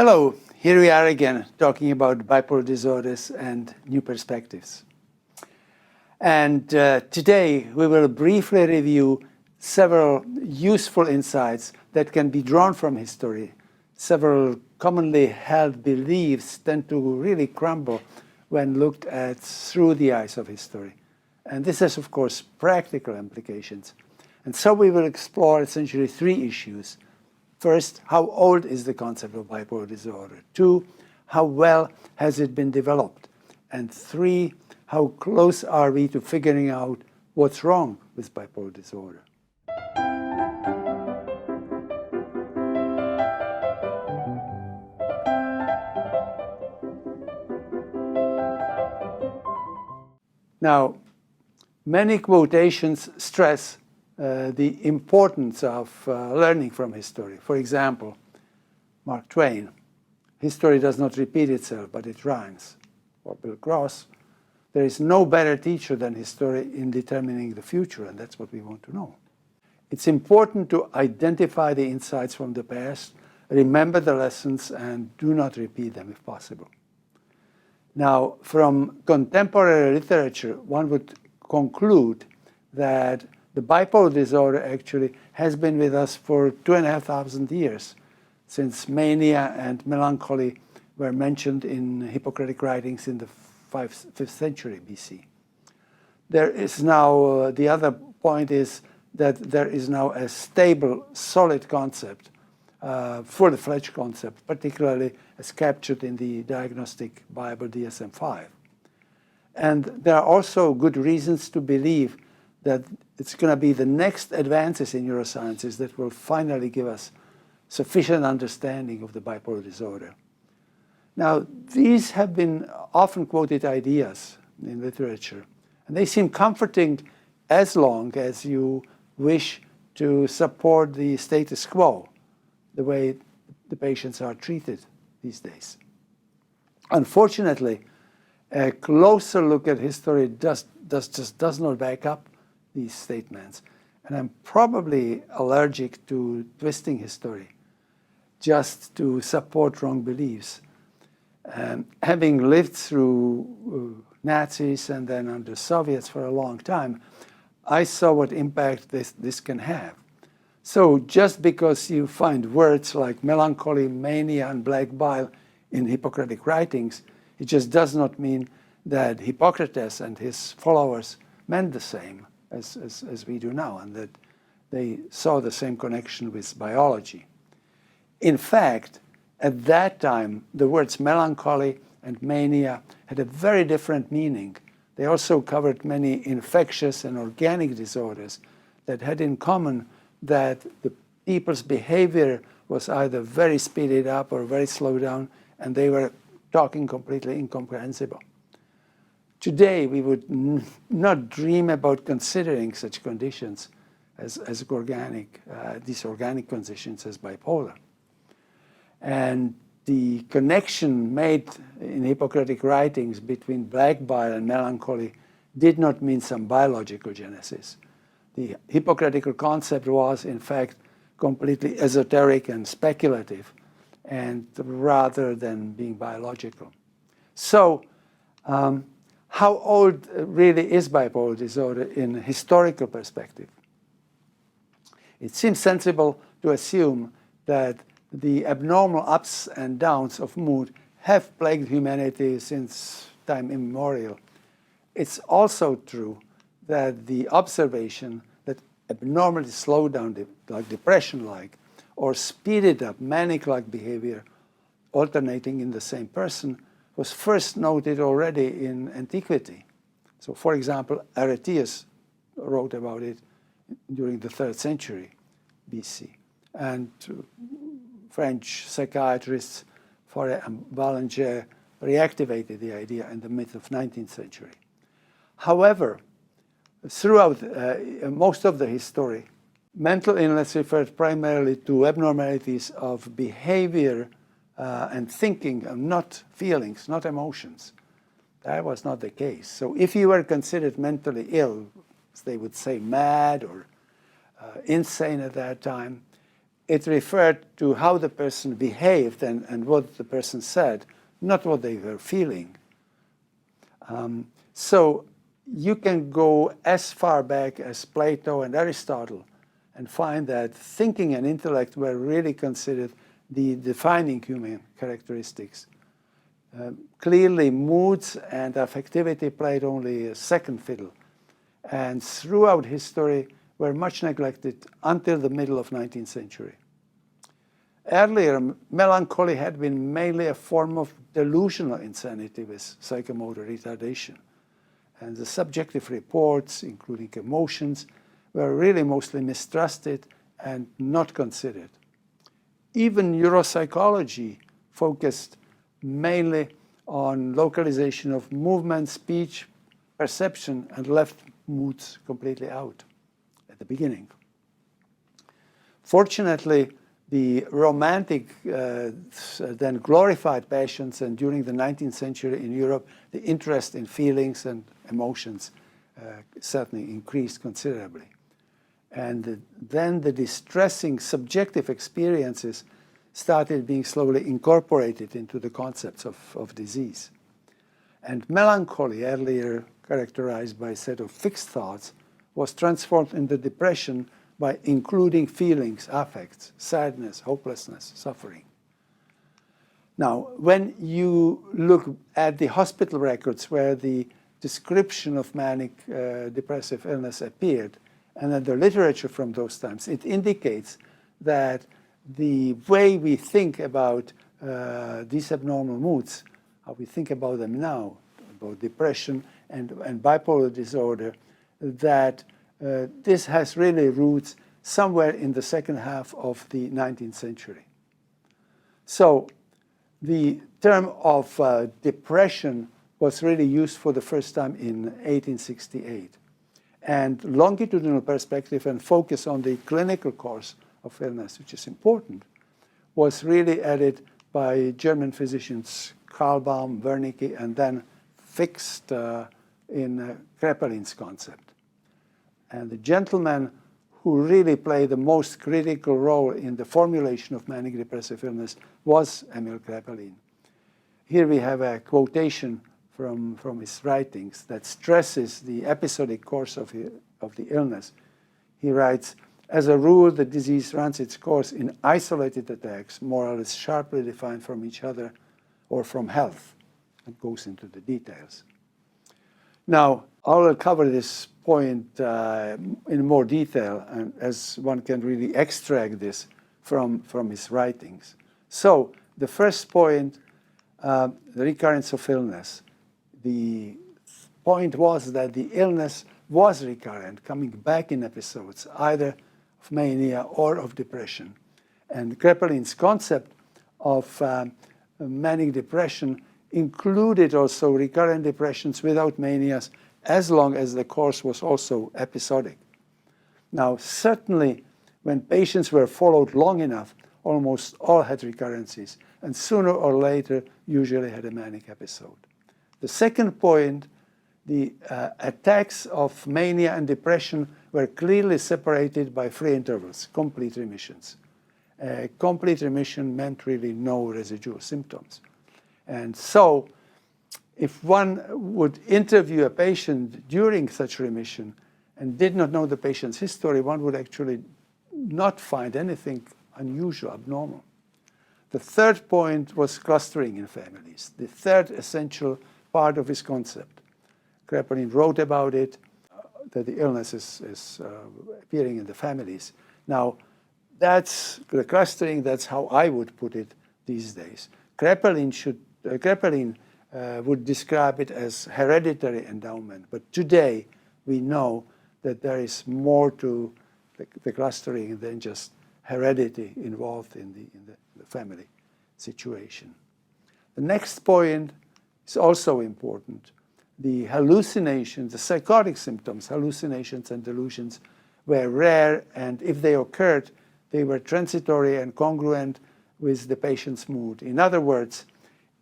Hello, here we are again talking about bipolar disorders and new perspectives. And today we will briefly review several useful insights that can be drawn from history. Several commonly held beliefs tend to really crumble when looked at through the eyes of history. And this has, of course, practical implications. And so we will explore essentially three issues. First, how old is the concept of bipolar disorder? Two, how well has it been developed? And three, how close are we to figuring out what's wrong with bipolar disorder? Now, many quotations stress the importance of learning from history. For example, Mark Twain, history does not repeat itself, but it rhymes. Or Bill Gross, there is no better teacher than history in determining the future, and that's what we want to know. It's important to identify the insights from the past, remember the lessons, and do not repeat them if possible. Now, from contemporary literature, one would conclude that the bipolar disorder actually has been with us for 2,500 years, since mania and melancholy were mentioned in Hippocratic writings in the 5th century BC. There is now, the other point is that there is now a stable, solid concept, full-fledged concept, particularly as captured in the Diagnostic Bible DSM-5. And there are also good reasons to believe that it's going to be the next advances in neurosciences that will finally give us sufficient understanding of the bipolar disorder. Now, these have been often quoted ideas in literature, and they seem comforting as long as you wish to support the status quo, the way the patients are treated these days. Unfortunately, a closer look at history just does not back up these statements. And I'm probably allergic to twisting history just to support wrong beliefs. Having lived through Nazis and then under Soviets for a long time, I saw what impact this can have. So just because you find words like melancholy, mania, and black bile in Hippocratic writings, it just does not mean that Hippocrates and his followers meant the same as we do now, and that they saw the same connection with biology. In fact, at that time, the words melancholy and mania had a very different meaning. They also covered many infectious and organic disorders that had in common that the people's behavior was either very speeded up or very slowed down, and they were talking completely incomprehensible. Today, we would not dream about considering such conditions as these organic conditions as bipolar. And the connection made in Hippocratic writings between black bile and melancholy did not mean some biological genesis. The Hippocratic concept was, in fact, completely esoteric and speculative, and rather than being biological. So, how old really is bipolar disorder in a historical perspective? It seems sensible to assume that the abnormal ups and downs of mood have plagued humanity since time immemorial. It's also true that the observation that abnormally slowed down, like depression-like, or speeded up manic-like behavior alternating in the same person was first noted already in antiquity. So, for example, Areteus wrote about it during the 3rd century BC. And French psychiatrists Faure and Ballinger reactivated the idea in the mid of 19th century. However, throughout most of the history, mental illness referred primarily to abnormalities of behavior and thinking, not feelings, not emotions. That was not the case. So if you were considered mentally ill, as they would say mad or insane at that time, it referred to how the person behaved and what the person said, not what they were feeling. So you can go as far back as Plato and Aristotle and find that thinking and intellect were really considered the defining human characteristics. Clearly, moods and affectivity played only a second fiddle, and throughout history were much neglected until the middle of 19th century. Earlier, melancholy had been mainly a form of delusional insanity with psychomotor retardation. And the subjective reports, including emotions, were really mostly mistrusted and not considered. Even neuropsychology focused mainly on localization of movement, speech, perception, and left moods completely out at the beginning. Fortunately, the romantic, then glorified passions, and during the 19th century in Europe, the interest in feelings and emotions certainly increased considerably. And then the distressing subjective experiences started being slowly incorporated into the concepts of disease. And melancholy, earlier characterized by a set of fixed thoughts, was transformed into depression by including feelings, affects, sadness, hopelessness, suffering. Now, when you look at the hospital records where the description of manic depressive illness appeared, and then the literature from those times, it indicates that the way we think about these abnormal moods, how we think about them now, about depression and bipolar disorder, that this has really roots somewhere in the second half of the 19th century. So the term of depression was really used for the first time in 1868. And longitudinal perspective and focus on the clinical course of illness, which is important, was really added by German physicians Karl Baum, Wernicke, and then fixed in Kraepelin's concept. And the gentleman who really played the most critical role in the formulation of manic depressive illness was Emil Kraepelin. Here we have a quotation from his writings that stresses the episodic course of the illness. He writes, "As a rule, the disease runs its course in isolated attacks, more or less sharply defined from each other or from health," and goes into the details. Now, I will cover this point in more detail, and as one can really extract this from his writings. So, the first point, the recurrence of illness. The point was that the illness was recurrent, coming back in episodes, either of mania or of depression. And Kraepelin's concept of manic depression included also recurrent depressions without manias, as long as the course was also episodic. Now, certainly, when patients were followed long enough, almost all had recurrences, and sooner or later usually had a manic episode. The second point, the attacks of mania and depression were clearly separated by free intervals, complete remissions. Complete remission meant really no residual symptoms. And so, if one would interview a patient during such remission and did not know the patient's history, one would actually not find anything unusual, abnormal. The third point was clustering in families, the third essential part of his concept. Kraepelin wrote about it, that the illness is appearing in the families. Now, that's the clustering, that's how I would put it these days. Kraepelin would describe it as hereditary endowment, but today we know that there is more to the clustering than just heredity involved in the family situation. The next point is also important. The hallucinations, the psychotic symptoms, hallucinations and delusions, were rare, and if they occurred, they were transitory and congruent with the patient's mood. In other words,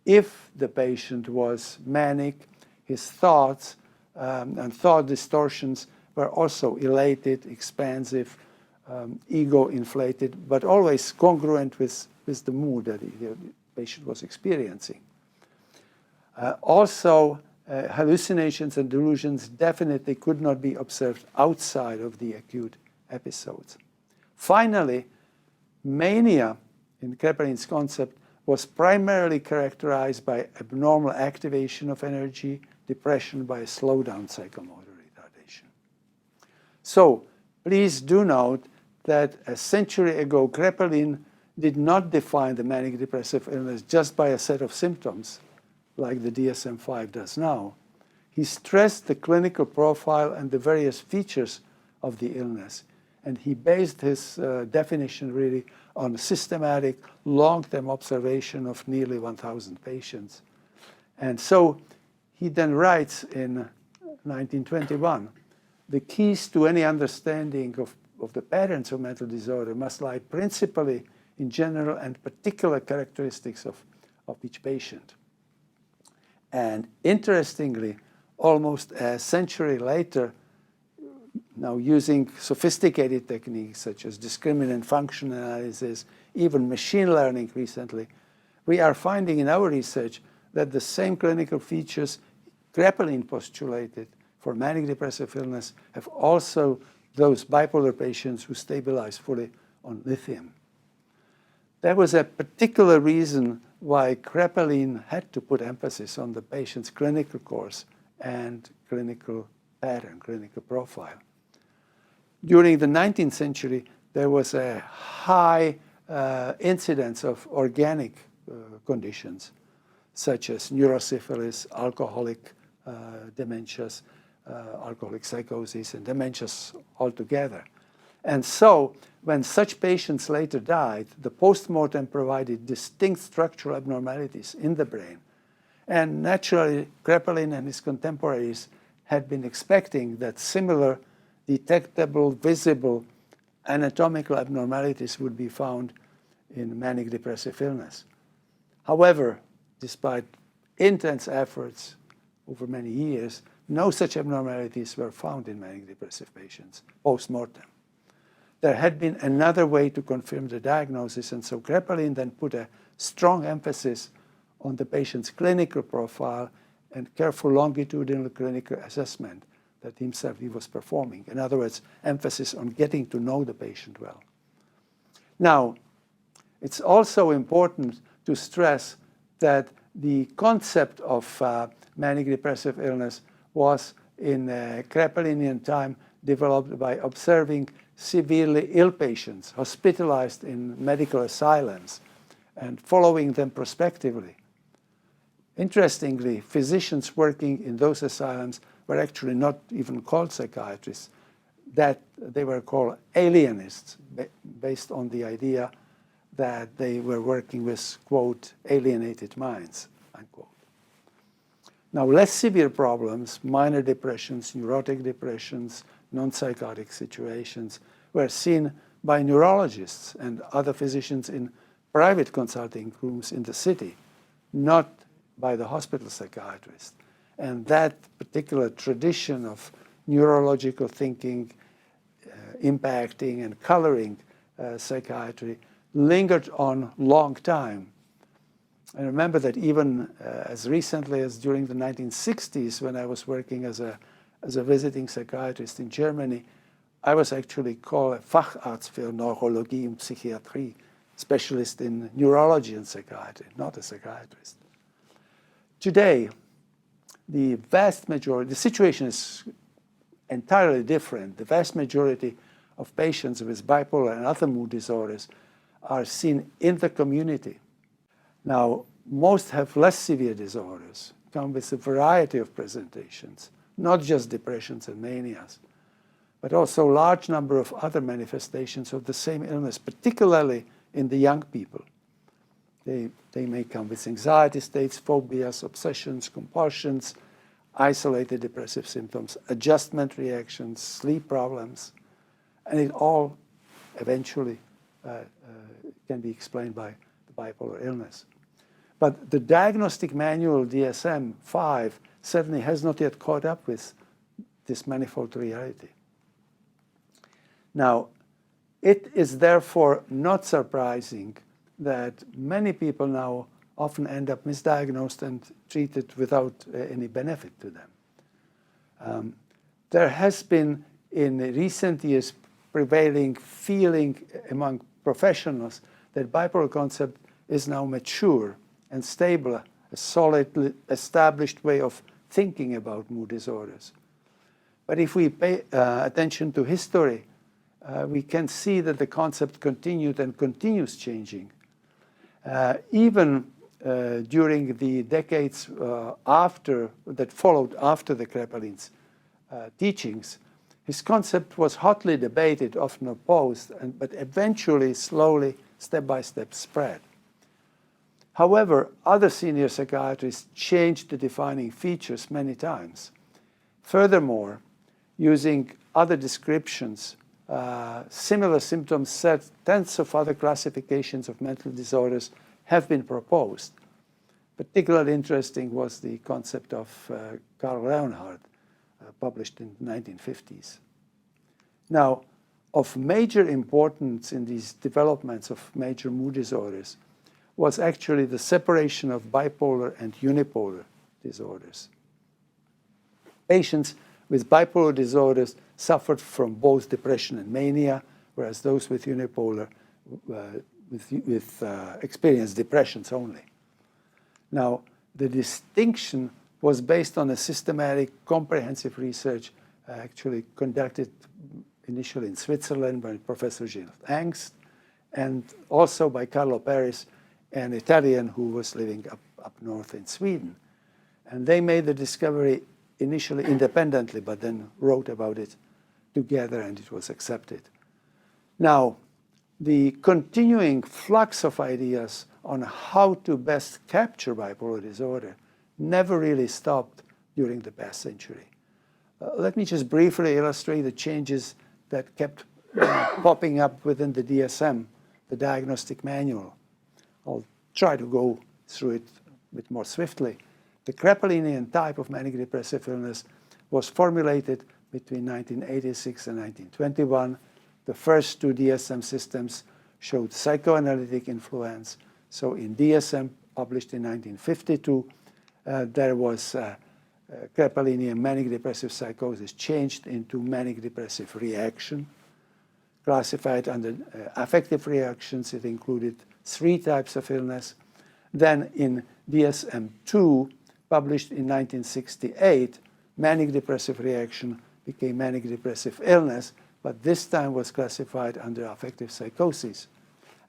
if the patient was manic, his thoughts and thought distortions were also elated, expansive, ego-inflated, but always congruent with the mood that the patient was experiencing. Also, hallucinations and delusions definitely could not be observed outside of the acute episodes. Finally, mania, in Kraepelin's concept, was primarily characterized by abnormal activation of energy, depression by slowdown psychomotor retardation. So, please do note that a century ago, Kraepelin did not define the manic depressive illness just by a set of symptoms, like the DSM-5 does now. He stressed the clinical profile and the various features of the illness, and he based his definition really on systematic, long-term observation of nearly 1,000 patients. And so he then writes in 1921, the keys to any understanding of the patterns of mental disorder must lie principally in general and particular characteristics of each patient. And interestingly, almost a century later, now using sophisticated techniques such as discriminant function analysis, even machine learning recently, we are finding in our research that the same clinical features Kraepelin postulated for manic depressive illness have also those bipolar patients who stabilize fully on lithium. There was a particular reason why Kraepelin had to put emphasis on the patient's clinical course and clinical pattern, clinical profile. During the 19th century, there was a high incidence of organic conditions, such as neurosyphilis, alcoholic dementias, alcoholic psychosis, and dementias altogether. And so, when such patients later died, the postmortem provided distinct structural abnormalities in the brain. And naturally, Kraepelin and his contemporaries had been expecting that similar detectable, visible anatomical abnormalities would be found in manic depressive illness. However, despite intense efforts over many years, no such abnormalities were found in manic depressive patients post-mortem. There had been another way to confirm the diagnosis, and so Kraepelin then put a strong emphasis on the patient's clinical profile and careful longitudinal clinical assessment that himself he was performing. In other words, emphasis on getting to know the patient well. Now, it's also important to stress that the concept of manic depressive illness was in Kraepelinian time developed by observing severely ill patients hospitalized in medical asylums and following them prospectively. Interestingly, physicians working in those asylums were actually not even called psychiatrists, that they were called alienists, based on the idea that they were working with, quote, alienated minds, unquote. Now, less severe problems, minor depressions, neurotic depressions, non-psychotic situations, were seen by neurologists and other physicians in private consulting rooms in the city, not by the hospital psychiatrist. And that particular tradition of neurological thinking, impacting and coloring psychiatry lingered on long time. I remember that even as recently as during the 1960s, when I was working as a visiting psychiatrist in Germany, I was actually called a Facharzt für Neurologie und Psychiatrie, specialist in neurology and psychiatry, not a psychiatrist. Today, the vast majority, the situation is entirely different. The vast majority of patients with bipolar and other mood disorders are seen in the community. Now, most have less severe disorders, come with a variety of presentations, not just depressions and manias, but also a large number of other manifestations of the same illness, particularly in the young people. They may come with anxiety states, phobias, obsessions, compulsions, isolated depressive symptoms, adjustment reactions, sleep problems, and it all eventually can be explained by the bipolar illness. But the diagnostic manual DSM-5 certainly has not yet caught up with this manifold reality. Now, It is therefore not surprising that many people now often end up misdiagnosed and treated without any benefit to them. There has been in recent years prevailing feeling among professionals that bipolar concept is now mature and stable, a solidly established way of thinking about mood disorders. But if we pay attention to history, we can see that the concept continued and continues changing. Even during the decades that followed after the Kraepelin's teachings, his concept was hotly debated, often opposed, but eventually, slowly, step by step, spread. However, other senior psychiatrists changed the defining features many times. Furthermore, using other descriptions, similar symptoms set, tens of other classifications of mental disorders have been proposed. Particularly interesting was the concept of Karl Leonhardt, published in the 1950s. Now, of major importance in these developments of major mood disorders was actually the separation of bipolar and unipolar disorders. Patients with bipolar disorders suffered from both depression and mania, whereas those with unipolar experienced depressions only. Now, the distinction was based on a systematic, comprehensive research actually conducted initially in Switzerland by Professor Gilles Angst, and also by Carlo Paris, an Italian who was living up north in Sweden. And they made the discovery initially independently, but then wrote about it together, and it was accepted. Now, the continuing flux of ideas on how to best capture bipolar disorder never really stopped during the past century. Let me just briefly illustrate the changes that kept popping up within the DSM, the Diagnostic Manual. I'll try to go through it a bit more swiftly. The Kraepelinian type of manic depressive illness was formulated between 1986 and 1921. The first two DSM systems showed psychoanalytic influence. So in DSM, published in 1952, there was Kraepelinian manic depressive psychosis changed into manic depressive reaction. Classified under affective reactions, it included 3 types of illness. Then in DSM-2, published in 1968, manic depressive reaction became manic depressive illness, but this time was classified under affective psychosis,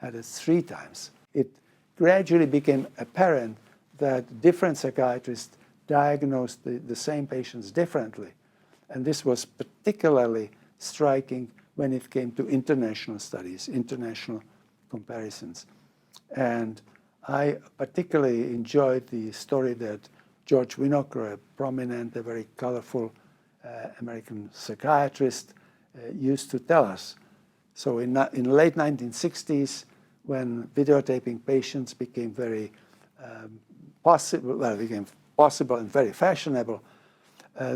added 3 times. It gradually became apparent that different psychiatrists diagnosed the same patients differently. And this was particularly striking when it came to international studies, international comparisons. And I particularly enjoyed the story that George Winokur, a prominent, a very colorful American psychiatrist, used to tell us. So in the late 1960s, when videotaping patients became very possible and very fashionable,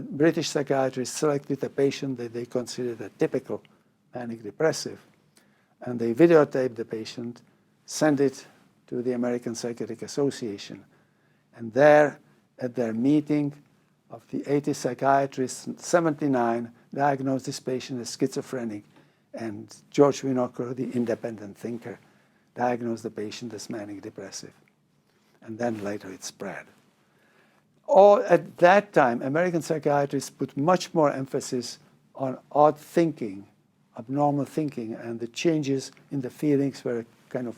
British psychiatrists selected a patient that they considered a typical manic depressive, and they videotaped the patient, sent it to the American Psychiatric Association, and there, at their meeting of the 80 psychiatrists, 79 diagnosed this patient as schizophrenic, and George Winokur, the independent thinker, diagnosed the patient as manic depressive. And then later it spread. At that time, American psychiatrists put much more emphasis on odd thinking, abnormal thinking, and the changes in the feelings were kind of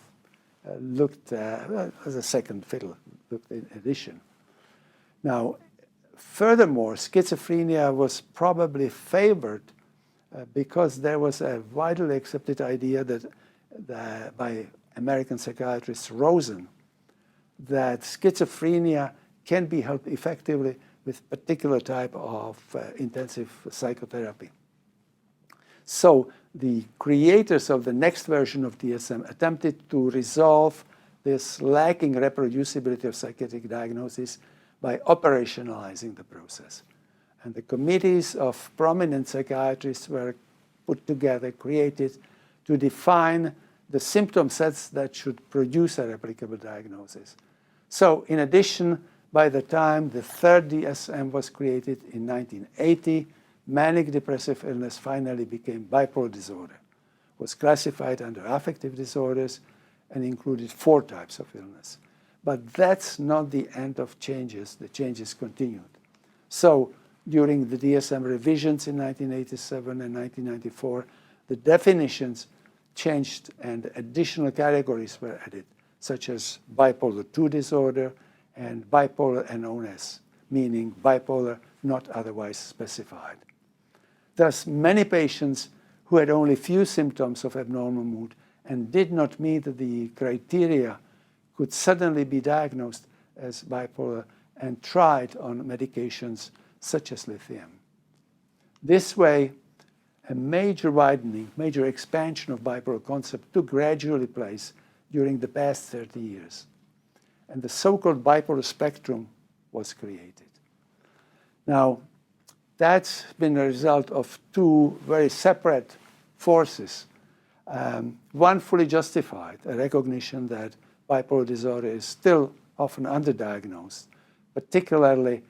looked as a second fiddle, looked in addition. Now, furthermore, schizophrenia was probably favored because there was a widely accepted idea that by American psychiatrist Rosen, that schizophrenia can be helped effectively with particular type of intensive psychotherapy. So the creators of the next version of DSM attempted to resolve this lacking reproducibility of psychiatric diagnosis by operationalizing the process. And the committees of prominent psychiatrists were put together, created to define the symptom sets that should produce a replicable diagnosis. So in addition, by the time the third DSM was created in 1980, manic depressive illness finally became bipolar disorder, was classified under affective disorders, and included 4 types of illness. But that's not the end of changes. The changes continued. So during the DSM revisions in 1987 and 1994, the definitions changed and additional categories were added, such as bipolar II disorder and bipolar NOS, meaning bipolar not otherwise specified. Thus, many patients who had only few symptoms of abnormal mood and did not meet the criteria could suddenly be diagnosed as bipolar and tried on medications such as lithium. This way, a major widening, major expansion of bipolar concept took gradually place during the past 30 years. And the so-called bipolar spectrum was created. Now, that's been a result of 2 very separate forces. One fully justified, a recognition that bipolar disorder is still often underdiagnosed, particularly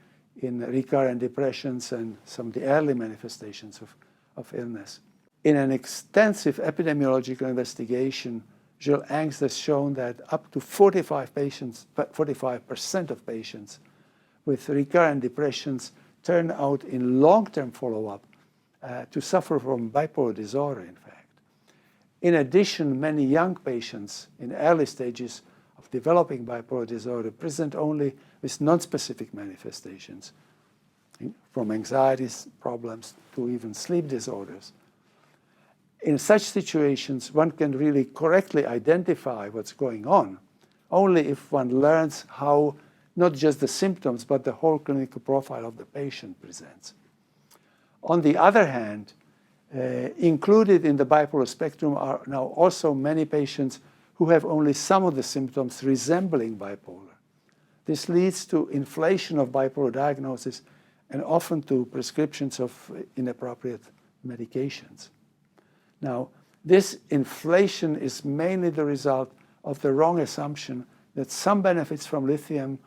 in recurrent depressions and some of the early manifestations of illness. In an extensive epidemiological investigation, Gilles Angst has shown that up to 45% of patients with recurrent depressions turn out in long-term follow-up to suffer from bipolar disorder, in fact. In addition, many young patients in early stages of developing bipolar disorder present only with non-specific manifestations, from anxiety problems to even sleep disorders. In such situations, one can really correctly identify what's going on only if one learns how not just the symptoms, but the whole clinical profile of the patient presents. On the other hand, included in the bipolar spectrum are now also many patients who have only some of the symptoms resembling bipolar. This leads to inflation of bipolar diagnosis and often to prescriptions of inappropriate medications. Now, this inflation is mainly the result of the wrong assumption that some benefits from lithium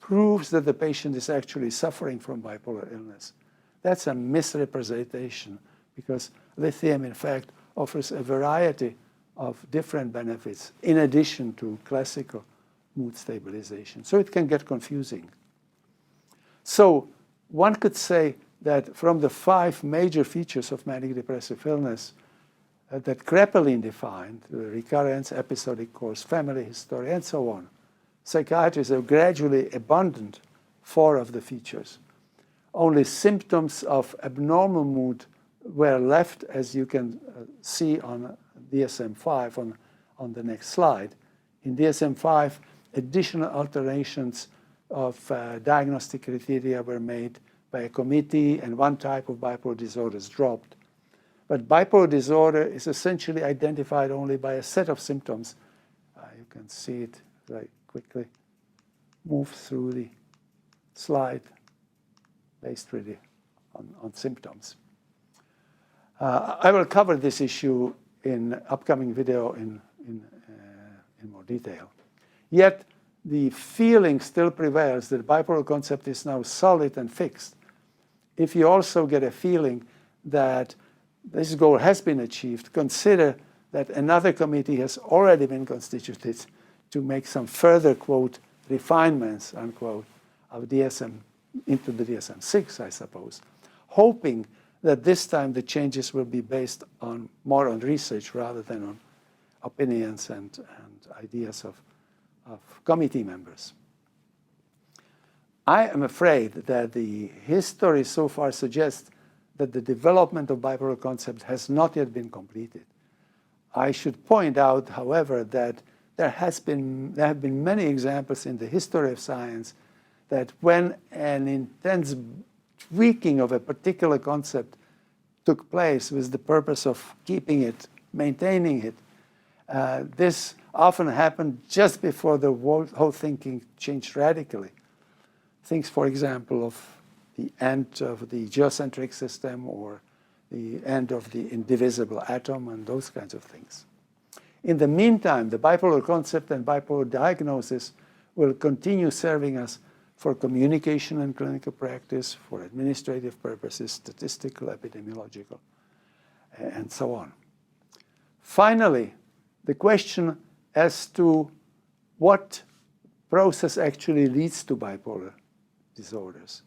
proves that the patient is actually suffering from bipolar illness. That's a misrepresentation because lithium, in fact, offers a variety of different benefits in addition to classical mood stabilization. So it can get confusing. So one could say that from the 5 major features of manic depressive illness that Kraepelin defined, the recurrence, episodic course, family history, and so on, psychiatrists have gradually abandoned 4 of the features. Only symptoms of abnormal mood were left, as you can see on DSM-5 on the next slide. In DSM-5, additional alterations of diagnostic criteria were made by a committee, and 1 type of bipolar disorder is dropped. But bipolar disorder is essentially identified only by a set of symptoms. You can see it very quickly. Move through the slide based really on symptoms. I will cover this issue in upcoming video in more detail. Yet the feeling still prevails that bipolar concept is now solid and fixed. If you also get a feeling that this goal has been achieved, consider that another committee has already been constituted to make some further, quote, refinements, unquote, of DSM into the DSM-6, I suppose, hoping that this time the changes will be based more on research rather than on opinions and ideas of committee members. I am afraid that the history so far suggests that the development of bipolar concept has not yet been completed. I should point out, however, that there have been many examples in the history of science that when an intense tweaking of a particular concept took place with the purpose of keeping it, maintaining it, this often happened just before the whole thinking changed radically. Think, for example, of the end of the geocentric system or the end of the indivisible atom, and those kinds of things. In the meantime, the bipolar concept and bipolar diagnosis will continue serving us for communication and clinical practice, for administrative purposes, statistical, epidemiological, and so on. Finally, the question as to what process actually leads to bipolar disorders.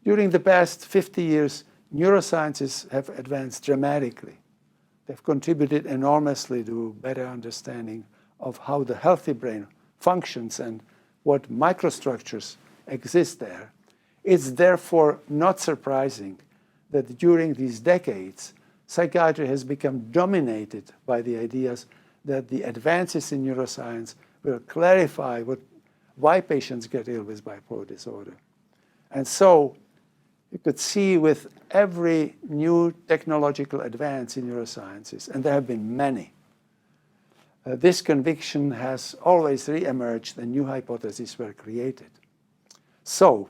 During the past 50 years, neurosciences have advanced dramatically. They've contributed enormously to better understanding of how the healthy brain functions and what microstructures exist there. It's therefore not surprising that during these decades, psychiatry has become dominated by the ideas that the advances in neuroscience will clarify why patients get ill with bipolar disorder. And so you could see with every new technological advance in neurosciences, and there have been many, this conviction has always re-emerged and new hypotheses were created. So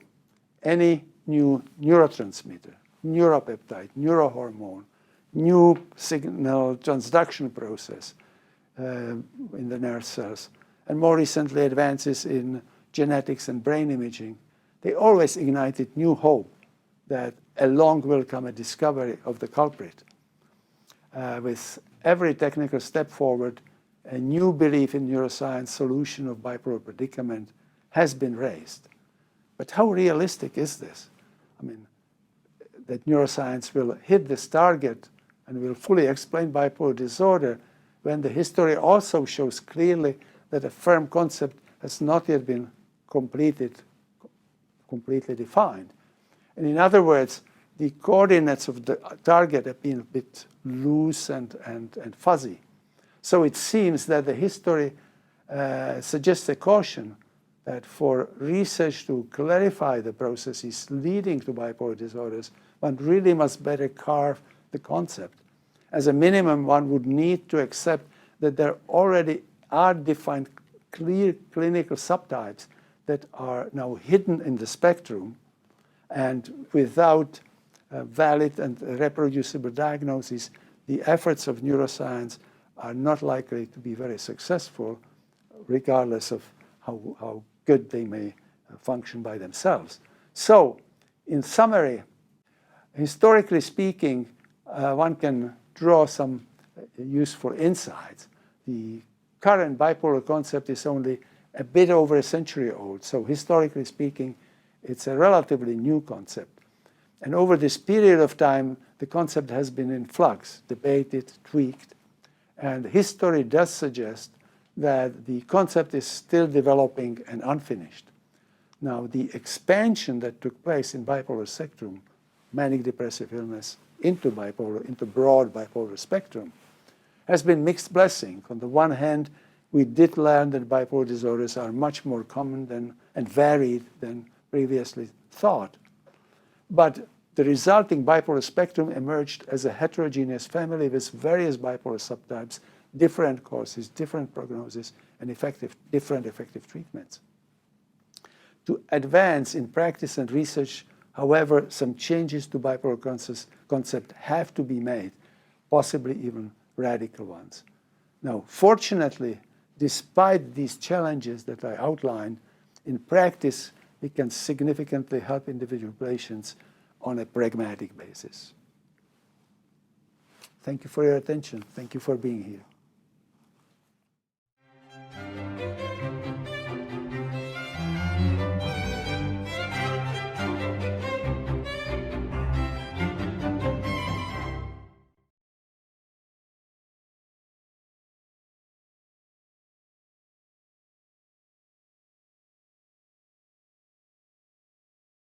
any new neurotransmitter, neuropeptide, neurohormone, new signal transduction process in the nerve cells, and more recently advances in genetics and brain imaging, they always ignited new hope that along will come a discovery of the culprit. With every technical step forward, a new belief in neuroscience solution of bipolar predicament has been raised. But how realistic is this? I mean, that neuroscience will hit this target and will fully explain bipolar disorder when the history also shows clearly that a firm concept has not yet been completely defined. And in other words, the coordinates of the target have been a bit loose and fuzzy. So it seems that the history suggests a caution that for research to clarify the processes leading to bipolar disorders, one really must better carve the concept. As a minimum, one would need to accept that there already are defined clear clinical subtypes that are now hidden in the spectrum, and without valid and reproducible diagnosis, the efforts of neuroscience are not likely to be very successful, regardless of how good they may function by themselves. So, in summary, historically speaking, one can draw some useful insights. The current bipolar concept is only a bit over a century old, so historically speaking, it's a relatively new concept. And over this period of time, the concept has been in flux, debated, tweaked, and history does suggest that the concept is still developing and unfinished. Now, the expansion that took place in bipolar spectrum, manic depressive illness, into broad bipolar spectrum, has been mixed blessing. On the one hand, we did learn that bipolar disorders are much more common and varied than previously thought. But the resulting bipolar spectrum emerged as a heterogeneous family with various bipolar subtypes, different causes, different prognosis, and different effective treatments. To advance in practice and research, however, some changes to bipolar concept have to be made, possibly even radical ones. Now, fortunately, despite these challenges that I outlined, in practice, we can significantly help individual patients on a pragmatic basis. Thank you for your attention. Thank you for being here.